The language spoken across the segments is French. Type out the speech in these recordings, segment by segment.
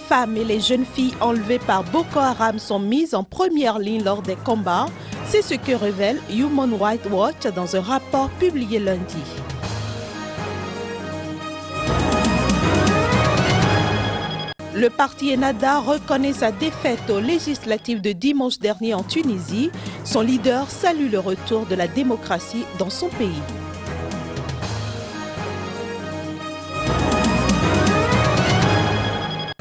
femmes et les jeunes filles enlevées par Boko Haram sont mises en première ligne lors des combats. C'est ce que révèle Human Rights Watch dans un rapport publié lundi. Le parti Ennahda reconnaît sa défaite aux législatives de dimanche dernier en Tunisie. Son leader salue le retour de la démocratie dans son pays.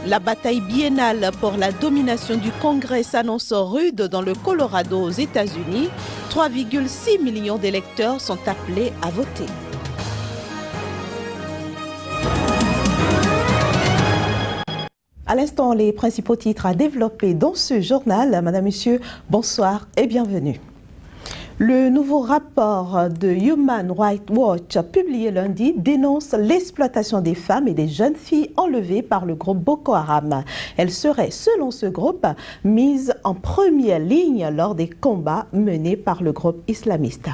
La bataille biennale pour la domination du Congrès s'annonce rude dans le Colorado aux États-Unis. 3,6 millions d'électeurs sont appelés à voter. À l'instant, les principaux titres à développer dans ce journal. Madame, Monsieur, bonsoir et bienvenue. Le nouveau rapport de Human Rights Watch publié lundi dénonce l'exploitation des femmes et des jeunes filles enlevées par le groupe Boko Haram. Elles seraient, selon ce groupe, mises en première ligne lors des combats menés par le groupe islamiste.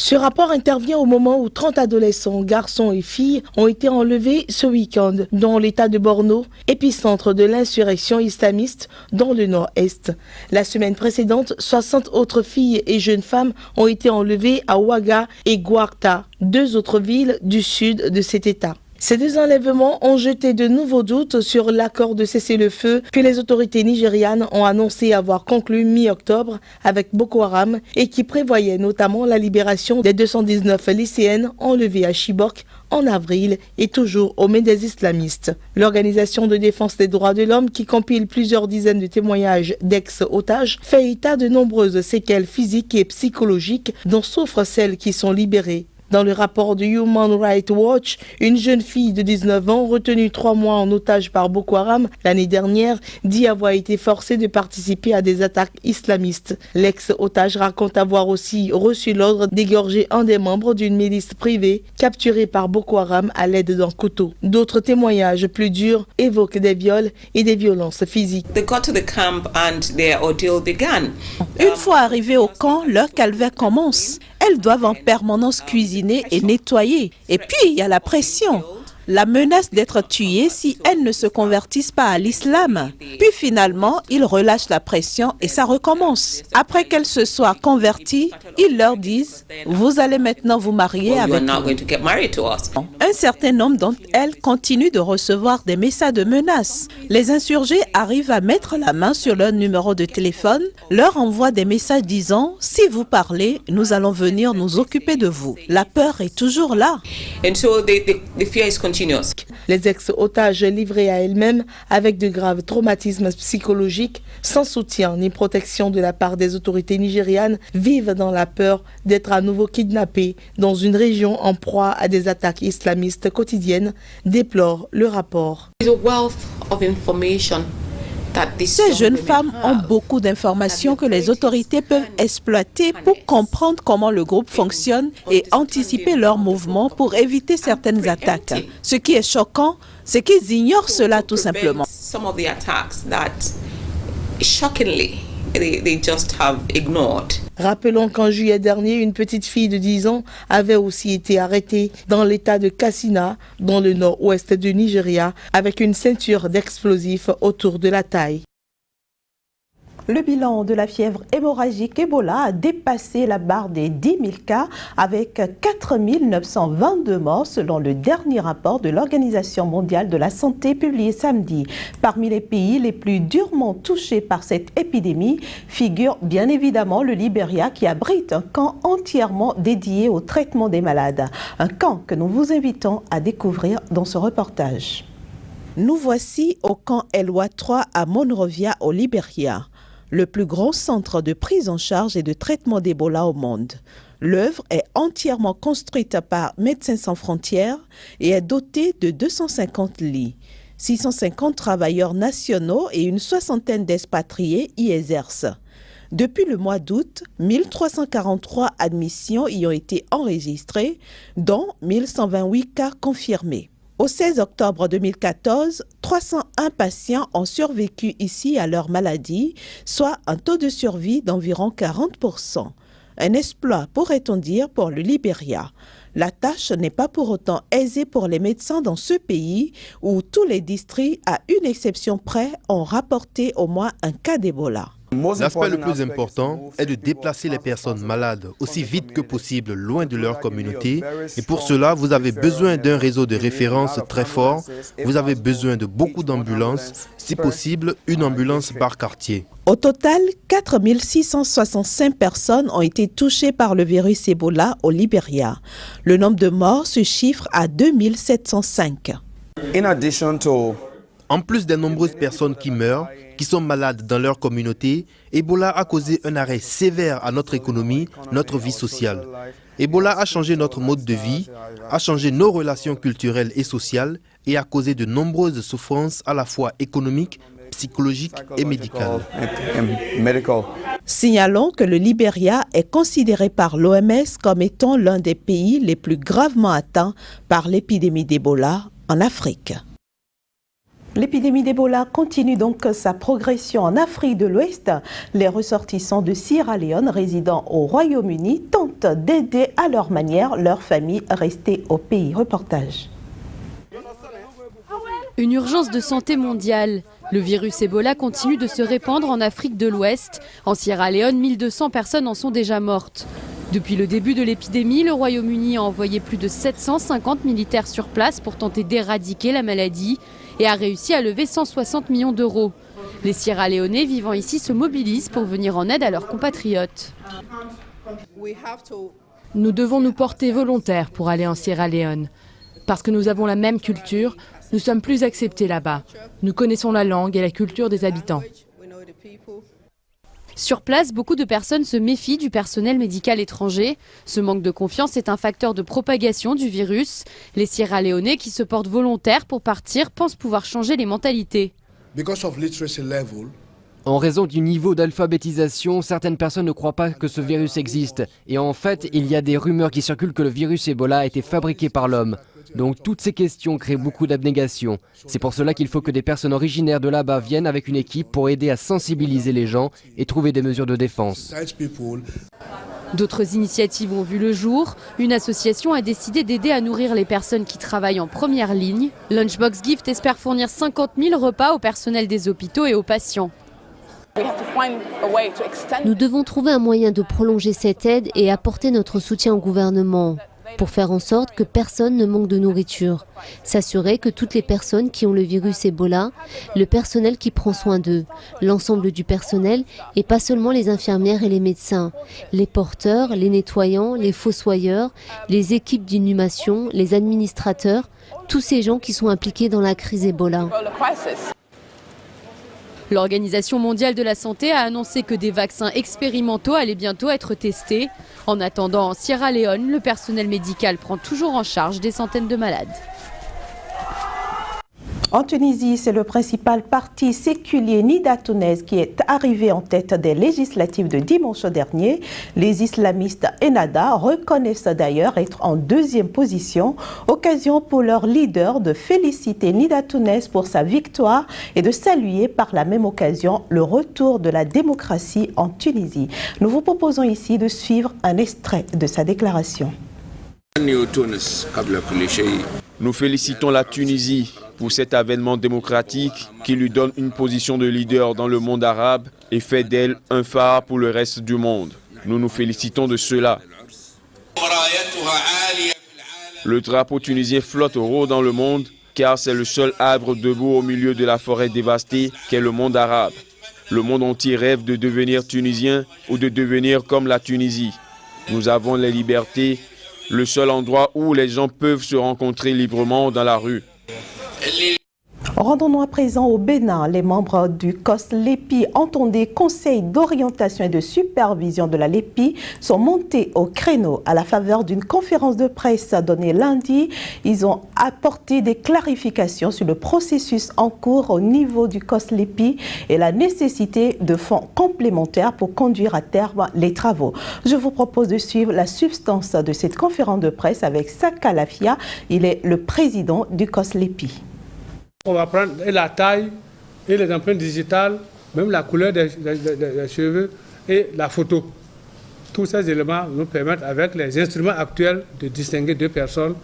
Ce rapport intervient au moment où 30 adolescents, garçons et filles ont été enlevés ce week-end dans l'état de Borno, épicentre de l'insurrection islamiste dans le nord-est. La semaine précédente, 60 autres filles et jeunes femmes ont été enlevées à Ouaga et Gouarta, deux autres villes du sud de cet état. Ces deux enlèvements ont jeté de nouveaux doutes sur l'accord de cessez-le-feu que les autorités nigérianes ont annoncé avoir conclu mi-octobre avec Boko Haram et qui prévoyait notamment la libération des 219 lycéennes enlevées à Chibok en avril et toujours aux mains des islamistes. L'organisation de défense des droits de l'homme, qui compile plusieurs dizaines de témoignages d'ex-otages, fait état de nombreuses séquelles physiques et psychologiques dont souffrent celles qui sont libérées. Dans le rapport de Human Rights Watch, une jeune fille de 19 ans retenue 3 mois en otage par Boko Haram l'année dernière dit avoir été forcée de participer à des attaques islamistes. L'ex-otage raconte avoir aussi reçu l'ordre d'égorger un des membres d'une milice privée capturée par Boko Haram à l'aide d'un couteau. D'autres témoignages plus durs évoquent des viols et des violences physiques. Une fois arrivés au camp, leur calvaire commence. Elles doivent en permanence cuisiner et nettoyer. Et puis, il y a la pression. La menace d'être tuées si elles ne se convertissent pas à l'islam. Puis finalement, ils relâchent la pression et ça recommence. Après qu'elles se soient converties, ils leur disent « Vous allez maintenant vous marier avec nous ». Un certain nombre d'entre elles continuent de recevoir des messages de menaces. Les insurgés arrivent à mettre la main sur leur numéro de téléphone, leur envoient des messages disant « Si vous parlez, nous allons venir nous occuper de vous ». La peur est toujours là. Les ex-otages livrés à elles-mêmes avec de graves traumatismes psychologiques, sans soutien ni protection de la part des autorités nigérianes, vivent dans la peur d'être à nouveau kidnappées dans une région en proie à des attaques islamistes quotidiennes, déplore le rapport. Ces jeunes femmes ont beaucoup d'informations que les autorités peuvent exploiter pour comprendre comment le groupe fonctionne et anticiper leurs mouvements pour éviter certaines attaques. Ce qui est choquant, c'est qu'ils ignorent cela tout simplement. Rappelons qu'en juillet dernier, une petite fille de 10 ans avait aussi été arrêtée dans l'état de Katsina, dans le nord-ouest du Nigeria, avec une ceinture d'explosifs autour de la taille. Le bilan de la fièvre hémorragique Ebola a dépassé la barre des 10 000 cas avec 4 922 morts selon le dernier rapport de l'Organisation mondiale de la santé publié samedi. Parmi les pays les plus durement touchés par cette épidémie figure bien évidemment le Libéria qui abrite un camp entièrement dédié au traitement des malades. Un camp que nous vous invitons à découvrir dans ce reportage. Nous voici au camp Elwa 3 à Monrovia au Libéria, le plus grand centre de prise en charge et de traitement d'Ebola au monde. L'œuvre est entièrement construite par Médecins sans frontières et est dotée de 250 lits. 650 travailleurs nationaux et une soixantaine d'expatriés y exercent. Depuis le mois d'août, 1343 admissions y ont été enregistrées, dont 1128 cas confirmés. Au 16 octobre 2014, 301 patients ont survécu ici à leur maladie, soit un taux de survie d'environ 40%. Un exploit, pourrait-on dire, pour le Libéria. La tâche n'est pas pour autant aisée pour les médecins dans ce pays où tous les districts, à une exception près, ont rapporté au moins un cas d'Ebola. L'aspect le plus important est de déplacer les personnes malades aussi vite que possible loin de leur communauté. Et pour cela, vous avez besoin d'un réseau de référence très fort. Vous avez besoin de beaucoup d'ambulances, si possible une ambulance par quartier. Au total, 4 665 personnes ont été touchées par le virus Ebola au Libéria. Le nombre de morts se chiffre à 2 705. En plus des nombreuses personnes qui meurent, qui sont malades dans leur communauté, Ebola a causé un arrêt sévère à notre économie, notre vie sociale. Ebola a changé notre mode de vie, a changé nos relations culturelles et sociales et a causé de nombreuses souffrances à la fois économiques, psychologiques et médicales. Signalons que le Libéria est considéré par l'OMS comme étant l'un des pays les plus gravement atteints par l'épidémie d'Ebola en Afrique. L'épidémie d'Ebola continue donc sa progression en Afrique de l'Ouest. Les ressortissants de Sierra Leone résidant au Royaume-Uni tentent d'aider à leur manière leur famille restée au pays. Reportage. Une urgence de santé mondiale. Le virus Ebola continue de se répandre en Afrique de l'Ouest. En Sierra Leone, 1200 personnes en sont déjà mortes. Depuis le début de l'épidémie, le Royaume-Uni a envoyé plus de 750 militaires sur place pour tenter d'éradiquer la maladie et a réussi à lever 160 millions d'euros. Les Sierra-Léonais vivant ici se mobilisent pour venir en aide à leurs compatriotes. Nous devons nous porter volontaires pour aller en Sierra Leone. Parce que nous avons la même culture, nous sommes plus acceptés là-bas. Nous connaissons la langue et la culture des habitants. Sur place, beaucoup de personnes se méfient du personnel médical étranger. Ce manque de confiance est un facteur de propagation du virus. Les Sierra-Léonais qui se portent volontaires pour partir pensent pouvoir changer les mentalités. En raison du niveau d'alphabétisation, certaines personnes ne croient pas que ce virus existe. Et en fait, il y a des rumeurs qui circulent que le virus Ebola a été fabriqué par l'homme. Donc toutes ces questions créent beaucoup d'abnégation. C'est pour cela qu'il faut que des personnes originaires de là-bas viennent avec une équipe pour aider à sensibiliser les gens et trouver des mesures de défense. D'autres initiatives ont vu le jour. Une association a décidé d'aider à nourrir les personnes qui travaillent en première ligne. Lunchbox Gift espère fournir 50 000 repas au personnel des hôpitaux et aux patients. Nous devons trouver un moyen de prolonger cette aide et apporter notre soutien au gouvernement pour faire en sorte que personne ne manque de nourriture. S'assurer que toutes les personnes qui ont le virus Ebola, le personnel qui prend soin d'eux, l'ensemble du personnel et pas seulement les infirmières et les médecins, les porteurs, les nettoyants, les fossoyeurs, les équipes d'inhumation, les administrateurs, tous ces gens qui sont impliqués dans la crise Ebola. L'Organisation mondiale de la santé a annoncé que des vaccins expérimentaux allaient bientôt être testés. En attendant, en Sierra Leone, le personnel médical prend toujours en charge des centaines de malades. En Tunisie, c'est le principal parti séculier Nida Tounes qui est arrivé en tête des législatives de dimanche dernier. Les islamistes Ennahda reconnaissent d'ailleurs être en deuxième position. Occasion pour leur leader de féliciter Nida Tounes pour sa victoire et de saluer par la même occasion le retour de la démocratie en Tunisie. Nous vous proposons ici de suivre un extrait de sa déclaration. Nous félicitons la Tunisie pour cet avènement démocratique qui lui donne une position de leader dans le monde arabe et fait d'elle un phare pour le reste du monde. Nous nous félicitons de cela. Le drapeau tunisien flotte haut dans le monde car c'est le seul arbre debout au milieu de la forêt dévastée qu'est le monde arabe. Le monde entier rêve de devenir tunisien ou de devenir comme la Tunisie. Nous avons les libertés, le seul endroit où les gens peuvent se rencontrer librement dans la rue. Rendons-nous à présent au Bénin. Les membres du COS-LEPI, entendez Conseil d'orientation et de supervision de la LEPI, sont montés au créneau à la faveur d'une conférence de presse donnée lundi. Ils ont apporté des clarifications sur le processus en cours au niveau du COS-LEPI et la nécessité de fonds complémentaires pour conduire à terme les travaux. Je vous propose de suivre la substance de cette conférence de presse avec Saka Lafia. Il est le président du COS-LEPI. On va prendre la taille et les empreintes digitales, même la couleur des cheveux et la photo. Tous ces éléments nous permettent, avec les instruments actuels, de distinguer 2 personnes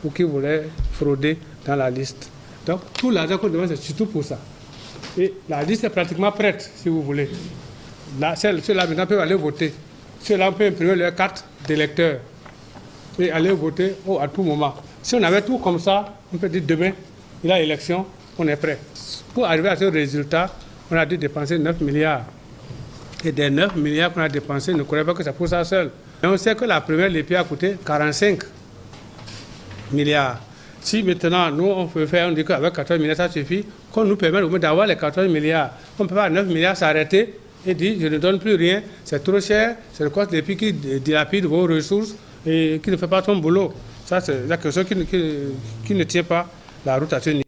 ou qui voulaient frauder dans la liste. Donc, tout l'argent qu'on demande, c'est surtout pour ça. Et la liste est pratiquement prête, si vous voulez. Là, ceux-là, maintenant, peuvent aller voter. Ceux-là, on peut imprimer leur carte d'électeur et aller voter à tout moment. Si on avait tout comme ça, on peut dire demain, il y a l'élection, on est prêt. Pour arriver à ce résultat, on a dû dépenser 9 milliards. Et des 9 milliards qu'on a dépensés, ne croyez pas que c'est pour ça seul. Et on sait que la première LEPI a coûté 45 milliards. Si maintenant, nous, on peut faire, on dit qu'avec 14 milliards, ça suffit, qu'on nous permet au moins d'avoir les 14 milliards. On ne peut pas à 9 milliards s'arrêter et dire, je ne donne plus rien, c'est trop cher, c'est le cost LEPI qui dilapide vos ressources et qui ne fait pas son boulot. Ça, c'est quelque chose qui ne tient pas la route à ce niveau.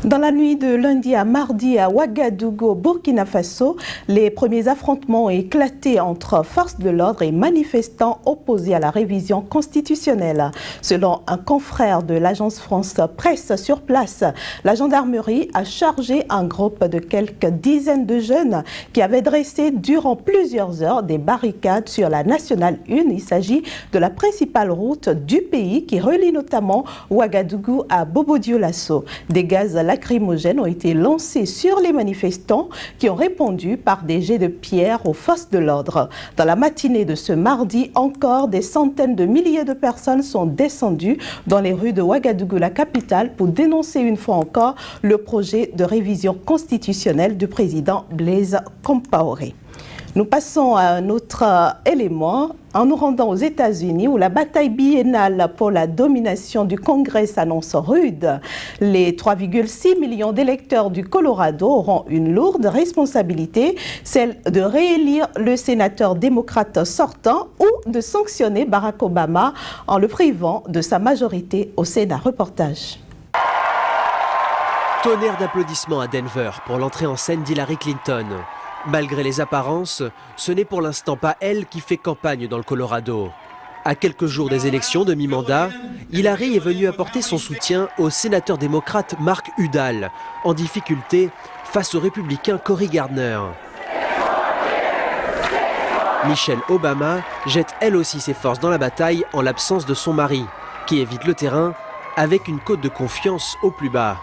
Dans la nuit de lundi à mardi à Ouagadougou, Burkina Faso, les premiers affrontements ont éclaté entre forces de l'ordre et manifestants opposés à la révision constitutionnelle. Selon un confrère de l'agence France Presse sur place, la gendarmerie a chargé un groupe de quelques dizaines de jeunes qui avaient dressé durant plusieurs heures des barricades sur la Nationale 1. Il s'agit de la principale route du pays qui relie notamment Ouagadougou à Bobo-Dioulasso. Des gaz lacrymogènes ont été lancés sur les manifestants qui ont répondu par des jets de pierre aux forces de l'ordre. Dans la matinée de ce mardi, encore des centaines de milliers de personnes sont descendues dans les rues de Ouagadougou, la capitale, pour dénoncer une fois encore le projet de révision constitutionnelle du président Blaise Compaoré. Nous passons à un autre élément en nous rendant aux États-Unis où la bataille biennale pour la domination du Congrès s'annonce rude. Les 3,6 millions d'électeurs du Colorado auront une lourde responsabilité, celle de réélire le sénateur démocrate sortant ou de sanctionner Barack Obama en le privant de sa majorité au Sénat. Reportage. Tonnerre d'applaudissements à Denver pour l'entrée en scène d'Hillary Clinton. Malgré les apparences, ce n'est pour l'instant pas elle qui fait campagne dans le Colorado. À quelques jours des élections de mi-mandat, Hillary est venue apporter son soutien au sénateur démocrate Mark Udall, en difficulté face au républicain Cory Gardner. Michelle Obama jette elle aussi ses forces dans la bataille en l'absence de son mari, qui évite le terrain avec une cote de confiance au plus bas.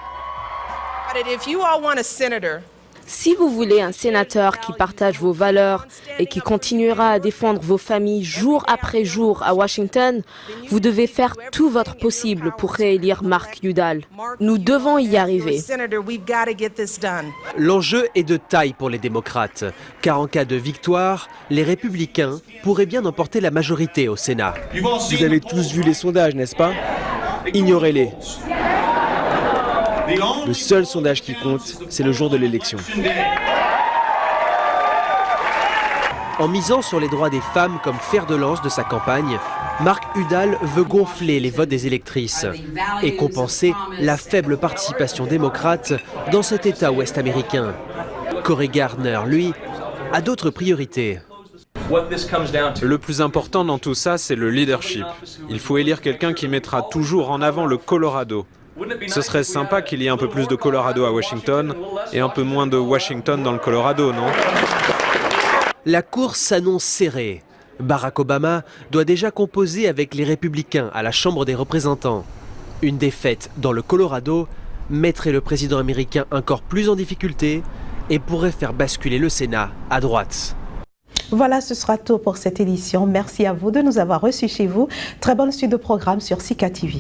Si vous voulez un sénateur qui partage vos valeurs et qui continuera à défendre vos familles jour après jour à Washington, vous devez faire tout votre possible pour réélire Mark Udall. Nous devons y arriver. L'enjeu est de taille pour les démocrates, car en cas de victoire, les républicains pourraient bien emporter la majorité au Sénat. Vous avez tous vu les sondages, n'est-ce pas? Ignorez-les. Le seul sondage qui compte, c'est le jour de l'élection. En misant sur les droits des femmes comme fer de lance de sa campagne, Mark Udall veut gonfler les votes des électrices et compenser la faible participation démocrate dans cet État ouest-américain. Cory Gardner, lui, a d'autres priorités. Le plus important dans tout ça, c'est le leadership. Il faut élire quelqu'un qui mettra toujours en avant le Colorado. Ce serait sympa qu'il y ait un peu plus de Colorado à Washington et un peu moins de Washington dans le Colorado, non? La course s'annonce serrée. Barack Obama doit déjà composer avec les républicains à la Chambre des représentants. Une défaite dans le Colorado mettrait le président américain encore plus en difficulté et pourrait faire basculer le Sénat à droite. Voilà, ce sera tout pour cette édition. Merci à vous de nous avoir reçus chez vous. Très bonne suite de programme sur Sika TV.